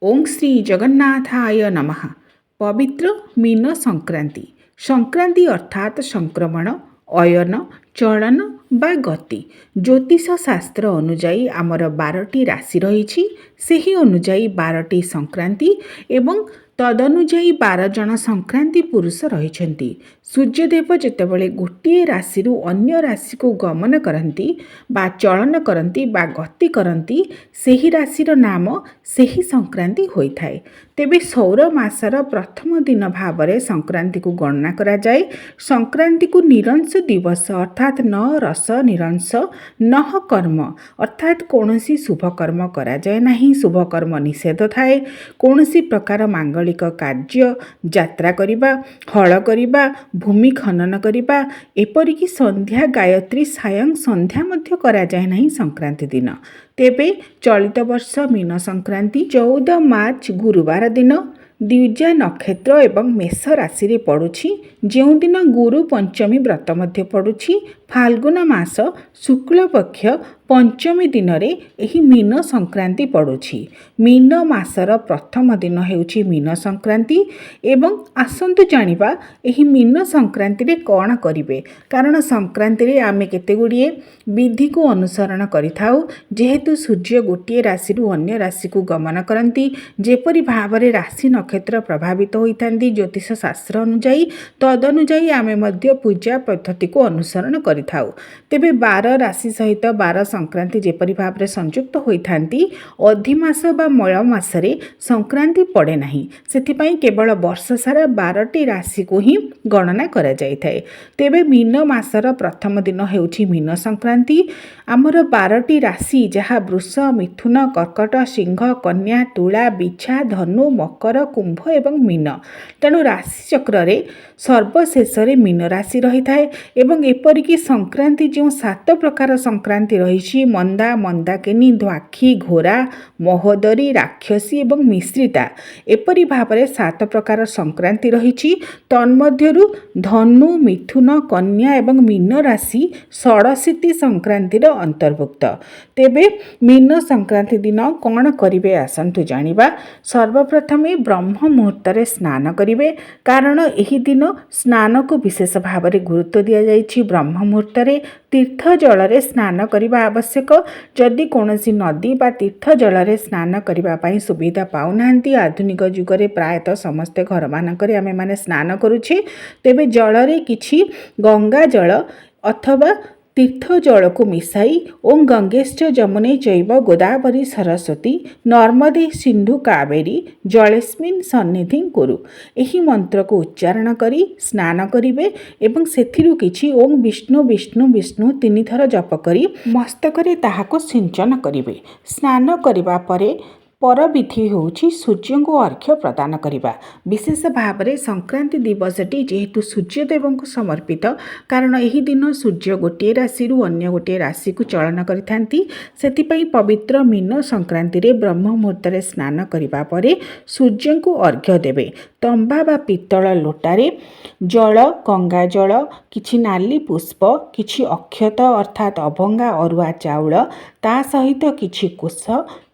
ओं श्री जगन्नाथाय नमः। पवित्र मीन संक्रांति। संक्रांति अर्थात संक्रमण, अयन, चलन बा गति। ज्योतिष शास्त्र अनुजाई आमर 12टी राशि रही, सही अनुजाई 12टी संक्रांति एवं तदनुजाई 12 जन संक्रांति पुरुष रही। सूर्यदेव जितेबाला गोटे राशि अन्य राशि को गमन करती बा चलन करती बा गति करती, सही राशिर नाम सही संक्रांति होता है। तेबे सौर मासर प्रथम दिन भाव में संक्रांति को गणना करा जाए। संक्रांति को निरंश दिवस अर्थात न रस निरंश न कर्म अर्थात कौनसी शुभ कर्म करा जाए नहीं, शुभ कर्म निषेध थाए। कौनसी प्रकार मांगलिक कार्य यात्रा करिबा, हल करिबा, भूमि खनन करिबा, एपरिकी संध्या गायत्री सायं संध्या मध्य करा जाए नहीं संक्रांति दिन। तेबे चलित वर्ष मीन संक्रांति 14 मार्च गुरुवार दिन द्विजा नक्षत्र एवं मेष राशि रे पड़ुछि, जेउ दिन गुरु पंचमी व्रत मध्य पड़ुछि। फाल्गुन मास शुक्ल पक्ष पंचमी दिन रे एही मीन संक्रांति पड़ुछि। मीन मासर प्रथम दिन हेउछि मीन संक्रांति एवं आसंतु जानिबा एही मीन संक्रांति रे कोन करिवे। कारण संक्रांति रे आमे केते गुडिये विधि को अनुसरण करिथाउ। जेहेतु सूर्य गोटे राशि अन्य राशि को गमन करती, जेपरि भाव में राशि नक्षत्र प्रभावित होइथांती ज्योतिष शास्त्र अनुजाई, तदनुजाई आमे मध्य पूजा पद्धति को अनुसरण करिथाउ। तेबे 12 राशि सहित 12 संक्रांति जेपरि भाव में संयुक्त होइथांती, अधिमास बा मळ मासरे संक्रांति पड़े नहीं। सेथिपाई केवल वर्ष सारा 12टी राशि को ही गणना करा जाइथाए। तेबे मीन मासर प्रथम दिन हेउछि मीन संक्रांति। आमर 12टी राशि जहाँ वृष, मिथुन, कर्कट, सिंह, कन्या, तुला, बिछा, धनु, मकर, कुंभ एवं मीन। तेणु राशि चक्र रे सर्वशेष मीन राशि रही थाए। एवं एपरिकी संक्रांति जो 7 प्रकार संक्रांति रही, मंदा, मंदाकिनी, द्वाक्षी, घोरा, महोदरी, राक्षसी एवं मिश्रिता, एपरि भाव में 7 प्रकार संक्रांति रही। तन्मध्यरु धनु, मिथुन, कन्या एवं मीन राशि षड़शीति संक्रांतिर अंतर्भुक्त। तेबे मीन संक्रांति दिन कौन करिवे आसंतु जानिबा। सर्वप्रथम ब्रह्म मुहूर्त रे स्नान करिवे, कारण एही दिन स्नान को विशेष भाव में गुरुत्व दिया जाइछि। ब्रह्म मुहूर्त रे तीर्थ जल रे स्नान करिबा आवश्यक। जदि कौनसी नदी बा तीर्थ जल रे स्नान करिबा पई सुविधा पाउनांती, आधुनिक जुग रे प्रायतः समस्त घर मानकरे आमे माने स्नान करूछे, तेबे जल रे किछि गंगा जल अथवा तीर्थ जल को मिसाई ओं गंगेश्च जमुने चैव गोदावरी सरस्वती नर्मदे सिंधु कावेरी जलेस्मिन् सन्निधिं कुरु, एही मंत्र को उच्चारण करी स्नान करिवे एवं सेथिरु किछि ओं विष्णु विष्णु विष्णु 3 थर जप करी मस्तकरे ताहाको सिंचन करिवे। स्नान करिबा परे पर विधि होउछि सूर्य को अर्घ्य प्रदान करिबा। विशेष भाव में संक्रांति दिवसटी जेहेतु सूर्यदेव को समर्पित, कारण एही दिन सूर्य गोटे राशि अन्य गोटे राशि को चलन करिथांती। सेथिपई पवित्र मीन संक्रांति रे ब्रह्म मुहूर्त रे स्नान करिबा परे सूर्य को अर्घ्य देवे। तंबा बा पित्तल लोटारे जल, गंगा जल, किछि नाली पुष्प, किछि अक्षत अर्थात अभंगा अरुआ चाउल, ता सहित किछि कुश,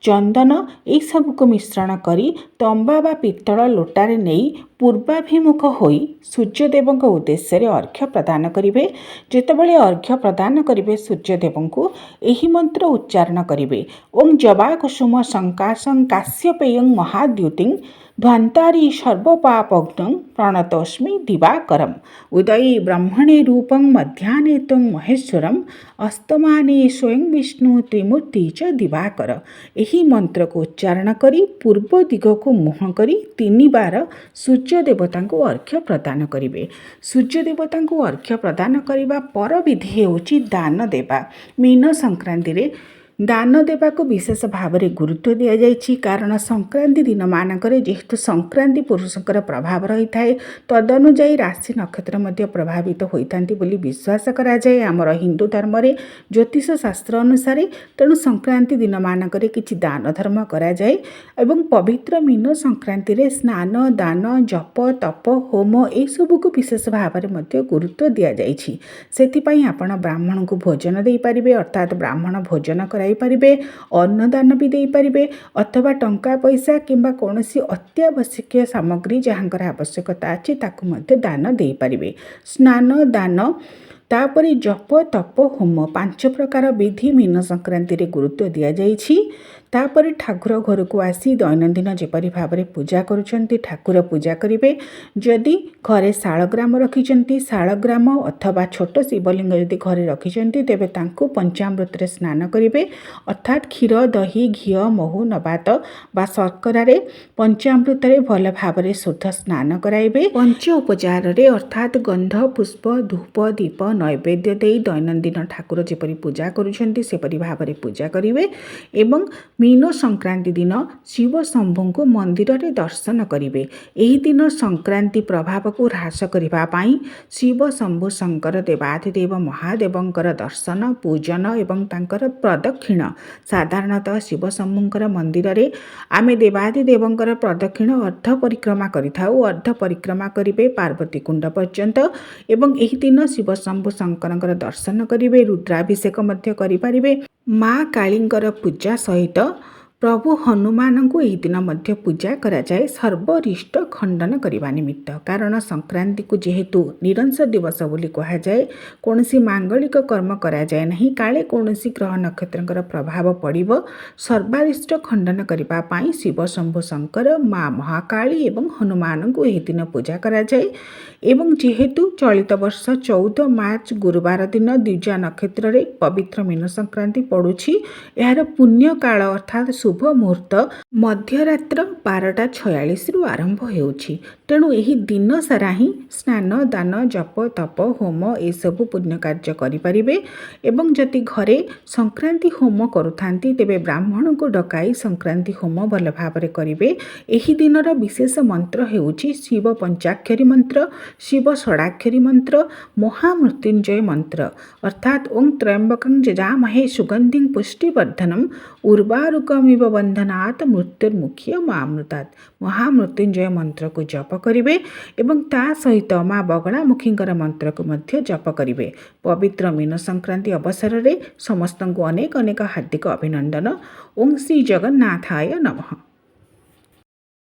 चंदन यह सब को मिश्रण करी तंबा बा पित्तल लोटारे नहीं पूर्वाभिमुख होई सूर्यदेव उद्देश्य रे अर्घ्य प्रदान करिवे। जेतेबेले अर्घ्य प्रदान करिवे सूर्यदेव को एही मंत्र उच्चारण करिवे। ओं जबा कुसुम संकाशं काश्यपेयं महाद्युतिं ध्वंतारी सर्वपापग्नं प्रणतोस्मि दिवाकरम। उदयी ब्रह्मणे रूपं मध्याह्ने तं महेश्वरम अस्तमाने स्वयं विष्णु त्रिमूर्ति च दिवाकर। एही मंत्र को उच्चारण करी पूर्व दिग को मुह करी 3 बार सूर्य देवता को अर्घ्य प्रदान करिवे। सूर्य देवता को अर्घ्य प्रदान करिबा पर विधि होछि दान देवा। मीन संक्रांति रे दान देवा को विशेष भाव में गुरुत्व दि जाइछि, कारण संक्रांति दिन मानकरे जेहेतु संक्रांति पुरुषकर प्रभाव रही थाए, तदनुजाई राशि नक्षत्र मध्य प्रभावित होइथांती बोली विश्वास करा जाए आमर हिंदू धर्म रे ज्योतिष शास्त्र अनुसार। तेणु संक्रांति दिन मानकरे किछि दान धर्म करा जाए एवं पवित्र मीन संक्रांति रे स्नान, दान, जप, तप, होम ए सब को विशेष भाव में मध्य गुरुत्व दि जाइछि। सेथिपई आपण ब्राह्मण को भोजन दे पारिबे, अर्थात ब्राह्मण भोजन कराइ ପାଇପାରିବେ, ଅନ୍ନଦାନ ବି ଦେଇପାରିବେ ଅଥବା ଟଙ୍କା ପଇସା କିମ୍ବା କୌଣସି ଅତ୍ୟାବଶ୍ୟକୀୟ ସାମଗ୍ରୀ ଯାହାଙ୍କର ଆବଶ୍ୟକତା ଅଛି ତାକୁ ମଧ୍ୟ ଦାନ ଦେଇପାରିବେ। ସ୍ନାନ ଦାନ ତାପରେ ଜପ ତପ ହୋମ 5 ପ୍ରକାର ବିଧି ମୀନ ସଂକ୍ରାନ୍ତିରେ ଗୁରୁତ୍ୱ ଦିଆଯାଇଛି। ତାପରେ ଠାକୁର ଘରକୁ ଆସି ଦୈନନ୍ଦିନ ଯେପରି ଭାବରେ ପୂଜା କରୁଛନ୍ତି ଠାକୁର ପୂଜା କରିବେ। ଯଦି ଘରେ ଶାଳଗ୍ରାମ ରଖିଛନ୍ତି ଶାଳଗ୍ରାମ ଅଥବା ଛୋଟ ଶିବଲିଙ୍ଗ ଯଦି ଘରେ ରଖିଛନ୍ତି ତେବେ ତାଙ୍କୁ ପଞ୍ଚାମୃତରେ ସ୍ନାନ କରିବେ ଅର୍ଥାତ୍ କ୍ଷୀର ଦହି ଘିଅ ମହୁ ନବାତ ବା ଶର୍କରାରେ ପଞ୍ଚାମୃତରେ ଭଲ ଭାବରେ ଶୁଦ୍ଧ ସ୍ନାନ କରାଇବେ। ପଞ୍ଚ ଉପଚାରରେ ଅର୍ଥାତ୍ ଗନ୍ଧ ପୁଷ୍ପ ଧୂପ ଦୀପ ନୈବେଦ୍ୟ ଦେଇ ଦୈନନ୍ଦିନ ଠାକୁର ଯେପରି ପୂଜା କରୁଛନ୍ତି ସେପରି ଭାବରେ ପୂଜା କରିବେ ଏବଂ ମୀନ ସଂକ୍ରାନ୍ତି ଦିନ ଶିବ ଶମ୍ଭୁଙ୍କୁ ମନ୍ଦିରରେ ଦର୍ଶନ କରିବେ। ଏହି ଦିନ ସଂକ୍ରାନ୍ତି ପ୍ରଭାବକୁ ହ୍ରାସ କରିବା ପାଇଁ ଶିବ ଶମ୍ଭୁ ଶଙ୍କର ଦେବାଧିଦେବ ମହାଦେବଙ୍କର ଦର୍ଶନ ପୂଜନ ଏବଂ ତାଙ୍କର ପ୍ରଦକ୍ଷିଣ ସାଧାରଣତଃ ଶିବ ଶମ୍ଭୁଙ୍କର ମନ୍ଦିରରେ ଆମେ ଦେବାଧିଦେବଙ୍କର ପ୍ରଦକ୍ଷିଣ ଅର୍ଦ୍ଧ ପରିକ୍ରମା କରିଥାଉ। ଅର୍ଦ୍ଧ ପରିକ୍ରମା କରିବେ ପାର୍ବତୀ କୁଣ୍ଡ ପର୍ଯ୍ୟନ୍ତ ଏବଂ ଏହି ଦିନ ଶିବ ଶମ୍ଭୁ ଶଙ୍କରଙ୍କର ଦର୍ଶନ କରିବେ। ରୁଦ୍ରାଭିଷେକ ମଧ୍ୟ କରିପାରିବେ। ମା କାଳୀଙ୍କର ପୂଜା ସହିତ ପ୍ରଭୁ ହନୁମାନଙ୍କୁ ଏହି ଦିନ ମଧ୍ୟ ପୂଜା କରାଯାଏ ସର୍ବରିଷ୍ଟ ଖଣ୍ଡନ କରିବା ନିମିତ୍ତ। କାରଣ ସଂକ୍ରାନ୍ତିକୁ ଯେହେତୁ ନିରଂଶ ଦିବସ ବୋଲି କୁହାଯାଏ କୌଣସି ମାଙ୍ଗଳିକ କର୍ମ କରାଯାଏ ନାହିଁ। କାଳେ କୌଣସି ଗ୍ରହ ନକ୍ଷତ୍ରଙ୍କର ପ୍ରଭାବ ପଡ଼ିବ ସର୍ବାରିଷ୍ଟ ଖଣ୍ଡନ କରିବା ପାଇଁ ଶିବ ଶମ୍ଭୁ ଶଙ୍କର ମା ମହାକାଳୀ ଏବଂ ହନୁମାନଙ୍କୁ ଏହି ଦିନ ପୂଜା କରାଯାଏ। ଏବଂ ଯେହେତୁ ଚଳିତ ବର୍ଷ 14 ମାର୍ଚ୍ଚ ଗୁରୁବାର ଦିନ ଦ୍ୱିଜା ନକ୍ଷତ୍ରରେ ପବିତ୍ର ମୀନ ସଂକ୍ରାନ୍ତି ପଡ଼ୁଛି ଏହାର ପୁଣ୍ୟ କାଳ ଅର୍ଥାତ୍ ଶୁଭ ମୁହୂର୍ତ୍ତ ମଧ୍ୟରାତ୍ର 12:46ରୁ ଆରମ୍ଭ ହେଉଛି। ତେଣୁ ଏହି ଦିନ ସାରା ହିଁ ସ୍ନାନ ଦାନ ଜପ ତପ ହୋମ ଏସବୁ ପୁଣ୍ୟ କାର୍ଯ୍ୟ କରିପାରିବେ। ଏବଂ ଯଦି ଘରେ ସଂକ୍ରାନ୍ତି ହୋମ କରୁଥାନ୍ତି ତେବେ ବ୍ରାହ୍ମଣଙ୍କୁ ଡକାଇ ସଂକ୍ରାନ୍ତି ହୋମ ଭଲ ଭାବରେ କରିବେ। ଏହି ଦିନର ବିଶେଷ ମନ୍ତ୍ର ହେଉଛି ଶିବ ପଞ୍ଚାକ୍ଷରୀ ମନ୍ତ୍ର ଶିବ ଷଡ଼ାକ୍ଷରୀ ମନ୍ତ୍ର ମହାମୃତ୍ୟୁଞ୍ଜୟ ମନ୍ତ୍ର ଅର୍ଥାତ୍ ଓಂ ତ୍ରୟମ୍ବକଂ ଯଜାମହେ ସୁଗନ୍ଧିଂ ପୁଷ୍ଟିବର୍ଦ୍ଧନଂ ଉର୍ବାରୁକମିବ ବନ୍ଧନାତ୍ ମୃତ୍ୟୁର୍ମୁକ୍ଷୀୟମାମୃତାତ୍। ମହାମୃତ୍ୟୁଞ୍ଜୟ ମନ୍ତ୍ରକୁ ଜପ କରିବେ ଏବଂ ତା ସହିତ ମା ବଗଳାମୁଖୀଙ୍କର ମନ୍ତ୍ରକୁ ମଧ୍ୟ ଜପ କରିବେ। ପବିତ୍ର ମୀନ ସଂକ୍ରାନ୍ତି ଅବସରରେ ସମସ୍ତଙ୍କୁ ଅନେକ ଅନେକ ହାର୍ଦ୍ଦିକ ଅଭିନନ୍ଦନ। ଓಂ ଶ୍ରୀ ଜଗନ୍ନାଥାୟ ନମଃ।